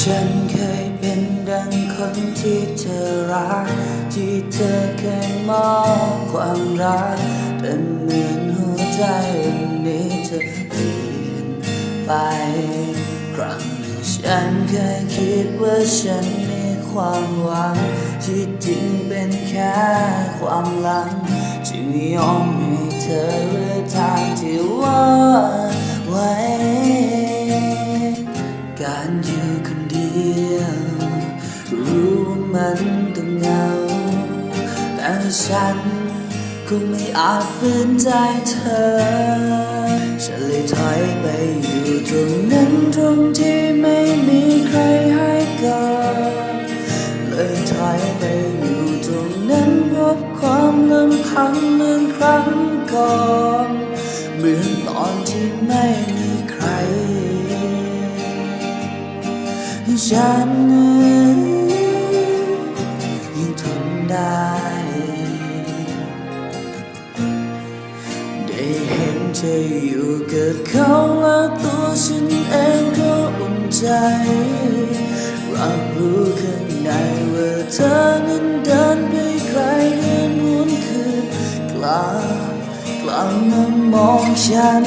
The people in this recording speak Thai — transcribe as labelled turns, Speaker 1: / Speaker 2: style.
Speaker 1: ฉันเคยเป็นดังคนที่เธอรักที่เธอเคยมอบความรักเป็นเหมือนหัวใจวันนี้เธอเปลี่ยนไปครั้งหนึ่งฉันเคยคิดว่าฉันมีความหวังที่จริงเป็นแค่ความหลังจึงยอมให้เธอเลือกทางที่ว่าไว้การอยู่คนเดียวรู้ว่ามันต้องเหงาแต่ฉันคงไม่อาจฝืนใจเธอฉันเลยถอยไปอยู่ตรงนั้นตรงที่ไม่มีใครให้กอดเลยถอยไปอยู่ตรงนั้นพบความลำพังเหมือนครั้งก่อนเหมือนตอนที่ไม่มีใครฉันยังทนได้ได้เห็นเธออยู่กับเขาแล้วตัวฉันเองก็อุ่นใจรับรู้ข้างในว่าเธอนั้นเดินไปไกลเดินวนคืนกลับมามองฉัน